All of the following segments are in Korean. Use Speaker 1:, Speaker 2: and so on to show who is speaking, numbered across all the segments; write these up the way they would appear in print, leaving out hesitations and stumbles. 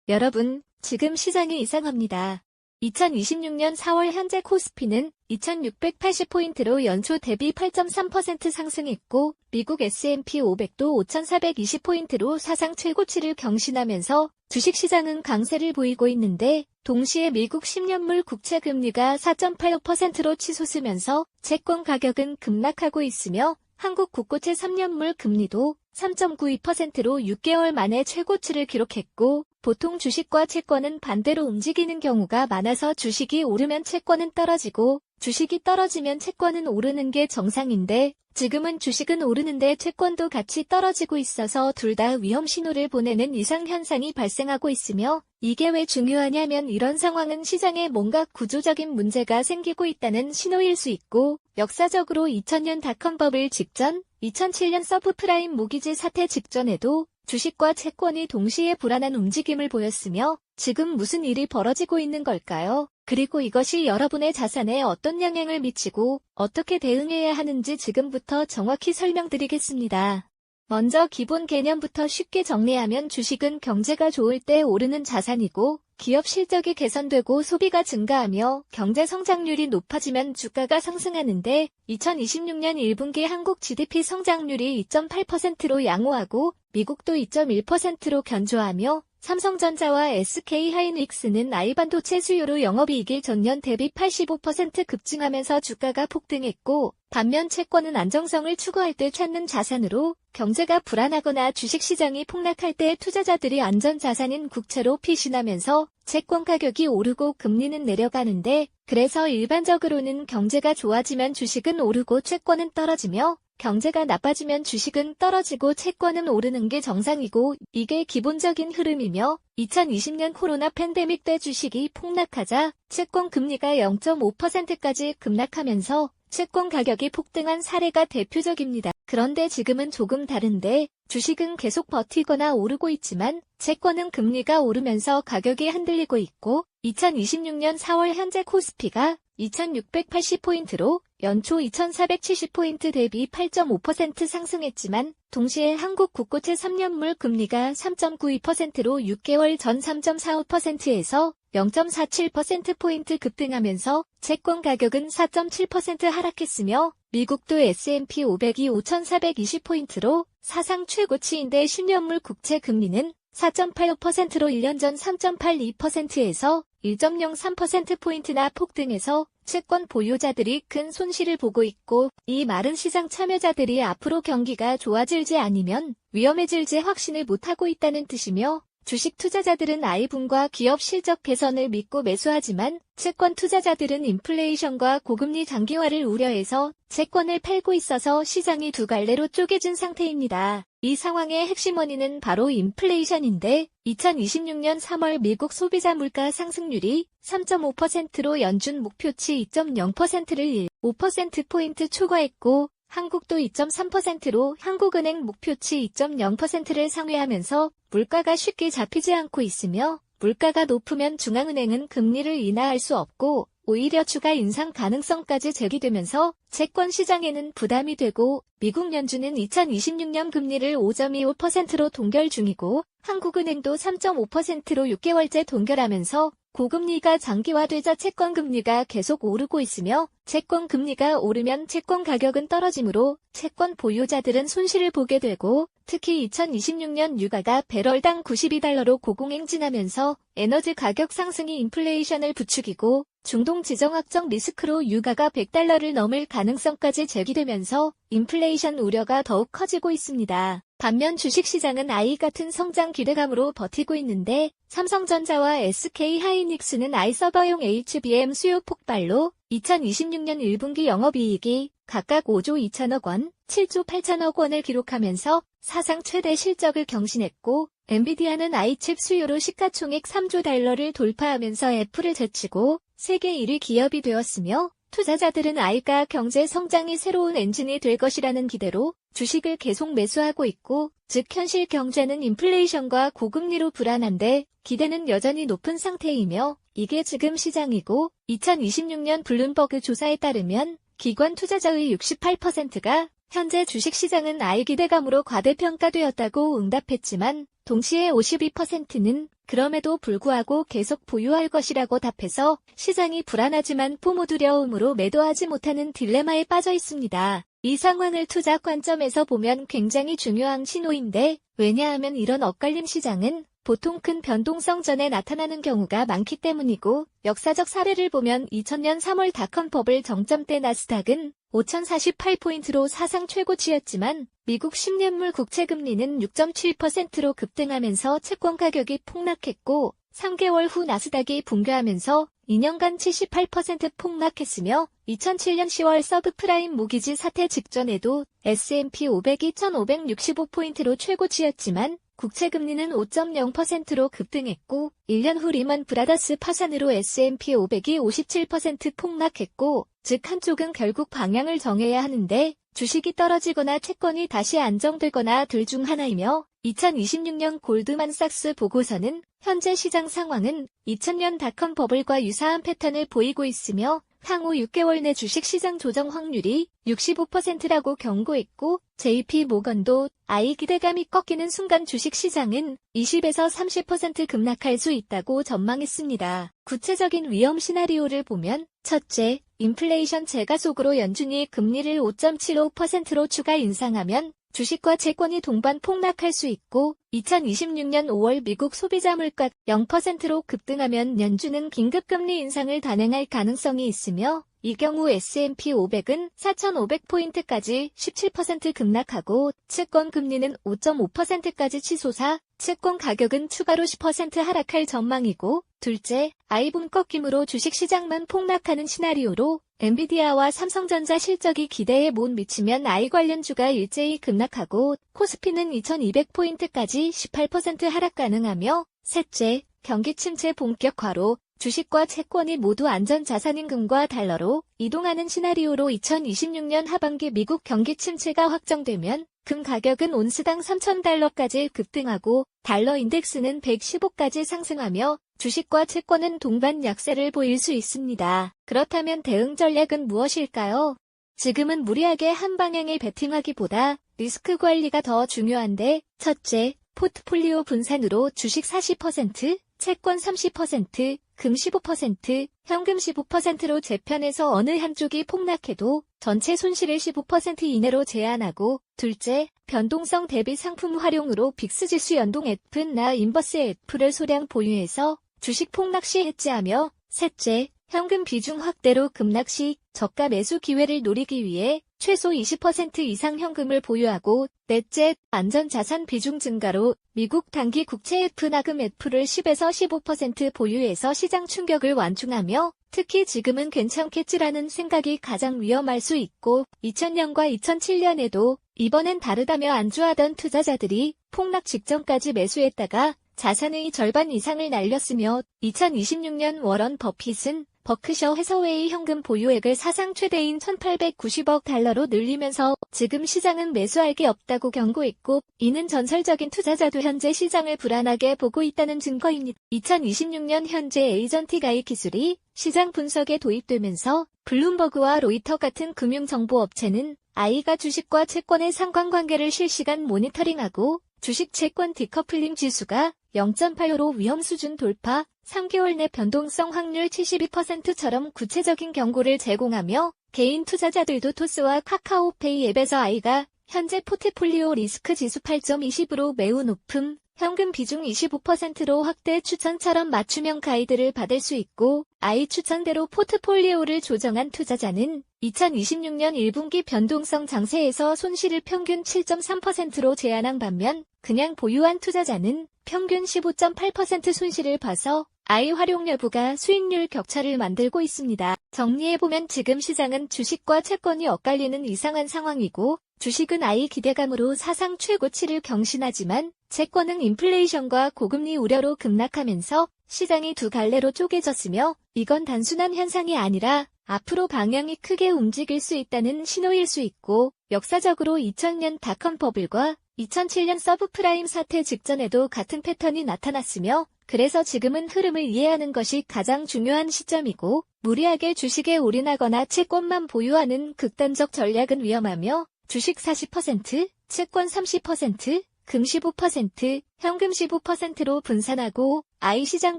Speaker 1: 여러분, 지금 시장이 이상합니다. 2026년 4월 현재 코스피는 2680포인트로 연초 대비 8.3% 상승했고, 미국 S&P 500도 5420포인트로 사상 최고치를 경신하면서 주식시장은 강세를 보이고 있는데, 동시에 미국 10년물 국채 금리가 4.85%로 치솟으면서 채권 가격은 급락하고 있으며, 한국 국고채 3년물 금리도 3.92%로 6개월 만에 최고치를 기록했고, 보통 주식과 채권은 반대로 움직이는 경우가 많아서 주식이 오르면 채권은 떨어지고 주식이 떨어지면 채권은 오르는 게 정상인데 지금은 주식은 오르는데 채권도 같이 떨어지고 있어서 둘 다 위험 신호를 보내는 이상현상이 발생하고 있으며 이게 왜 중요하냐면 이런 상황은 시장에 뭔가 구조적인 문제가 생기고 있다는 신호일 수 있고 역사적으로 2000년 닷컴 버블 직전, 2007년 서브프라임 모기지 사태 직전에도 주식과 채권이 동시에 불안한 움직임을 보였으며 지금 무슨 일이 벌어지고 있는 걸까요? 그리고 이것이 여러분의 자산에 어떤 영향을 미치고 어떻게 대응해야 하는지 지금부터 정확히 설명드리겠습니다. 먼저 기본 개념부터 쉽게 정리하면 주식은 경제가 좋을 때 오르는 자산이고 기업 실적이 개선되고 소비가 증가하며 경제 성장률이 높아지면 주가가 상승하는데 2026년 1분기 한국 GDP 성장률이 2.8%로 양호하고 미국도 2.1%로 견조하며 삼성전자와 SK하이닉스는 아이반도체 수요로 영업이익이 전년 대비 85% 급증하면서 주가가 폭등했고 반면 채권은 안정성을 추구할 때 찾는 자산으로 경제가 불안하거나 주식시장이 폭락할 때 투자자들이 안전자산인 국채로 피신하면서 채권 가격이 오르고 금리는 내려가는데 그래서 일반적으로는 경제가 좋아지면 주식은 오르고 채권은 떨어지며 경제가 나빠지면 주식은 떨어지고 채권은 오르는 게 정상이고 이게 기본적인 흐름이며 2020년 코로나 팬데믹 때 주식이 폭락하자 채권 금리가 0.5%까지 급락하면서 채권 가격이 폭등한 사례가 대표적입니다. 그런데 지금은 조금 다른데 주식은 계속 버티거나 오르고 있지만 채권은 금리가 오르면서 가격이 흔들리고 있고 2026년 4월 현재 코스피가 2680포인트로 연초 2470포인트 대비 8.5% 상승했지만 동시에 한국 국고채 3년물 금리가 3.92%로 6개월 전 3.45%에서 0.47%포인트 급등하면서 채권 가격은 4.7% 하락했으며 미국도 S&P 500이 5420포인트로 사상 최고치인데 10년물 국채 금리는 4.85%로 1년 전 3.82%에서 1.03%포인트나 폭등해서 채권 보유자들이 큰 손실을 보고 있고 이 말은 시장 참여자들이 앞으로 경기가 좋아질지 아니면 위험해질지 확신을 못하고 있다는 뜻이며 주식 투자자들은 아이분과 기업 실적 개선을 믿고 매수하지만 채권 투자자들은 인플레이션과 고금리 장기화를 우려해서 채권을 팔고 있어서 시장이 두 갈래로 쪼개진 상태입니다. 이 상황의 핵심 원인은 바로 인플레이션인데 2026년 3월 미국 소비자 물가 상승률이 3.5%로 연준 목표치 2.0%를 1.5%포인트 초과했고 한국도 2.3%로 한국은행 목표치 2.0%를 상회하면서 물가가 쉽게 잡히지 않고 있으며 물가가 높으면 중앙은행은 금리를 인하할 수 없고 오히려 추가 인상 가능성까지 제기되면서 채권 시장에는 부담이 되고 미국 연준은 2026년 금리를 5.25%로 동결 중이고 한국은행도 3.5%로 6개월째 동결하면서 고금리가 장기화되자 채권 금리가 계속 오르고 있으며 채권 금리가 오르면 채권 가격은 떨어지므로 채권 보유자들은 손실을 보게 되고 특히 2026년 유가가 배럴당 92달러로 고공행진하면서 에너지 가격 상승이 인플레이션을 부추기고 중동 지정 확정 리스크로 유가가 100달러를 넘을 가능성까지 제기되면서 인플레이션 우려가 더욱 커지고 있습니다. 반면 주식시장은 아이 같은 성장 기대감으로 버티고 있는데 삼성전자와 SK하이닉스는 아이서버용 HBM 수요 폭발로 2026년 1분기 영업이익이 각각 5조 2천억 원, 7조 8천억 원을 기록하면서 사상 최대 실적을 경신했고 엔비디아는 아이칩 수요로 시가총액 3조 달러를 돌파하면서 애플을 제치고 세계 1위 기업이 되었으며 투자자들은 아이가 경제 성장이 새로운 엔진이 될 것이라는 기대로 주식을 계속 매수하고 있고 즉 현실 경제는 인플레이션과 고금리로 불안한데 기대는 여전히 높은 상태이며 이게 지금 시장이고 2026년 블룸버그 조사에 따르면 기관 투자자의 68%가 현재 주식시장은 아이 기대감으로 과대평가되었다고 응답했지만 동시에 52%는 그럼에도 불구하고 계속 보유할 것이라고 답해서 시장이 불안하지만 포모 두려움으로 매도하지 못하는 딜레마에 빠져 있습니다. 이 상황을 투자 관점에서 보면 굉장히 중요한 신호인데, 왜냐하면 이런 엇갈림 시장은 보통 큰 변동성 전에 나타나는 경우가 많기 때문이고, 역사적 사례를 보면 2000년 3월 닷컴 버블 정점 때 나스닥은 5048포인트로 사상 최고치였지만 미국 10년물 국채금리는 6.7%로 급등하면서 채권 가격이 폭락했고, 3개월 후 나스닥이 붕괴하면서 2년간 78% 폭락했으며 2007년 10월 서브프라임 모기지 사태 직전에도 S&P 500이 1565포인트로 최고치였지만 국채금리는 5.0%로 급등했고 1년 후 리먼 브라더스 파산으로 S&P 500이 57% 폭락했고, 즉 한쪽은 결국 방향을 정해야 하는데 주식이 떨어지거나 채권이 다시 안정되거나 둘 중 하나이며, 2026년 골드만삭스 보고서는 현재 시장 상황은 2000년 닷컴 버블과 유사한 패턴을 보이고 있으며 향후 6개월 내 주식시장 조정 확률이 65%라고 경고했고, JP 모건도 I 기대감이 꺾이는 순간 주식시장은 20에서 30% 급락할 수 있다고 전망했습니다. 구체적인 위험 시나리오를 보면 첫째, 인플레이션 재가속으로 연준이 금리를 5.75%로 추가 인상하면 주식과 채권이 동반 폭락할 수 있고, 2026년 5월 미국 소비자 물가 0%로 급등하면 연준은 긴급금리 인상을 단행할 가능성이 있으며, 이 경우 S&P 500은 4,500포인트까지 17% 급락하고 채권 금리는 5.5%까지 치솟아 채권 가격은 추가로 10% 하락할 전망이고, 둘째, 아이붐 꺾임으로 주식시장만 폭락하는 시나리오로 엔비디아와 삼성전자 실적이 기대에 못 미치면 I 관련주가 일제히 급락하고 코스피는 2200포인트까지 18% 하락 가능하며, 셋째, 경기 침체 본격화로 주식과 채권이 모두 안전자산인 금과 달러로 이동하는 시나리오로 2026년 하반기 미국 경기 침체가 확정되면 금 가격은 온스당 3,000달러까지 급등하고 달러 인덱스는 115까지 상승하며 주식과 채권은 동반 약세를 보일 수 있습니다. 그렇다면 대응 전략은 무엇일까요? 지금은 무리하게 한 방향에 베팅하기보다 리스크 관리가 더 중요한데, 첫째, 포트폴리오 분산으로 주식 40%, 채권 30%, 금 15%, 현금 15%로 재편해서 어느 한쪽이 폭락해도 전체 손실을 15% 이내로 제한하고, 둘째, 변동성 대비 상품 활용으로 빅스지수 연동 F나 인버스 F를 소량 보유해서 주식 폭락 시 해지하며, 셋째, 현금 비중 확대로 급락 시 저가 매수 기회를 노리기 위해 최소 20% 이상 현금을 보유하고, 넷째, 안전자산 비중 증가로 미국 단기 국채 F나 금 F를 10에서 15% 보유해서 시장 충격을 완충하며, 특히 지금은 괜찮겠지라는 생각이 가장 위험할 수 있고, 2000년과 2007년에도 이번엔 다르다며 안주하던 투자자들이 폭락 직전까지 매수했다가 자산의 절반 이상을 날렸으며, 2026년 워런 버핏은 버크셔 해서웨이 현금 보유액을 사상 최대인 1,890억 달러로 늘리면서 지금 시장은 매수할 게 없다고 경고했고, 이는 전설적인 투자자도 현재 시장을 불안하게 보고 있다는 증거입니다. 2026년 현재 에이전틱 AI 기술이 시장 분석에 도입되면서 블룸버그와 로이터 같은 금융정보업체는 I가 주식과 채권의 상관관계를 실시간 모니터링하고 주식 채권 디커플링 지수가 0.85로 위험 수준 돌파, 3개월 내 변동성 확률 72%처럼 구체적인 경고를 제공하며, 개인 투자자들도 토스와 카카오페이 앱에서 I가 현재 포트폴리오 리스크 지수 8.20으로 매우 높음, 현금 비중 25%로 확대 추천처럼 맞춤형 가이드를 받을 수 있고, I 추천대로 포트폴리오를 조정한 투자자는 2026년 1분기 변동성 장세에서 손실을 평균 7.3%로 제한한 반면, 그냥 보유한 투자자는 평균 15.8% 손실을 봐서 I 활용 여부가 수익률 격차를 만들고 있습니다. 정리해보면 지금 시장은 주식과 채권이 엇갈리는 이상한 상황이고, 주식은 I 기대감으로 사상 최고치를 경신하지만 채권은 인플레이션과 고금리 우려로 급락하면서 시장이 두 갈래로 쪼개졌으며, 이건 단순한 현상이 아니라 앞으로 방향이 크게 움직일 수 있다는 신호일 수 있고, 역사적으로 2000년 닷컴 버블과 2007년 서브프라임 사태 직전에도 같은 패턴이 나타났으며, 그래서 지금은 흐름을 이해하는 것이 가장 중요한 시점이고, 무리하게 주식에 올인하거나 채권만 보유하는 극단적 전략은 위험하며, 주식 40%, 채권 30%, 금 15%, 현금 15%로 분산하고 I 시장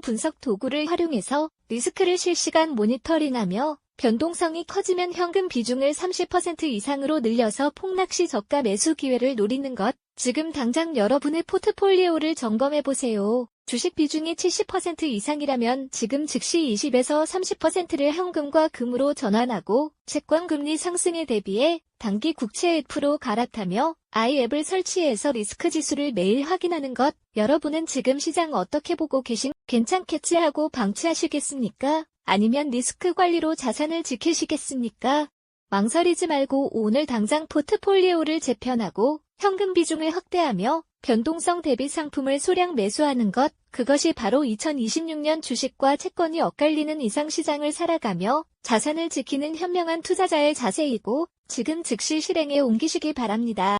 Speaker 1: 분석 도구를 활용해서 리스크를 실시간 모니터링하며 변동성이 커지면 현금 비중을 30% 이상으로 늘려서 폭락시 저가 매수 기회를 노리는 것. 지금 당장 여러분의 포트폴리오를 점검해보세요. 주식 비중이 70% 이상이라면 지금 즉시 20에서 30%를 현금과 금으로 전환하고 채권 금리 상승에 대비해 단기 국채 F로 갈아타며 I 앱을 설치해서 리스크 지수를 매일 확인하는 것. 여러분은 지금 시장 어떻게 보고 괜찮겠지 하고 방치하시겠습니까? 아니면 리스크 관리로 자산을 지키시겠습니까? 망설이지 말고 오늘 당장 포트폴리오를 재편하고 현금 비중을 확대하며 변동성 대비 상품을 소량 매수하는 것. 그것이 바로 2026년 주식과 채권이 엇갈리는 이상 시장을 살아가며 자산을 지키는 현명한 투자자의 자세이고 지금 즉시 실행에 옮기시기 바랍니다.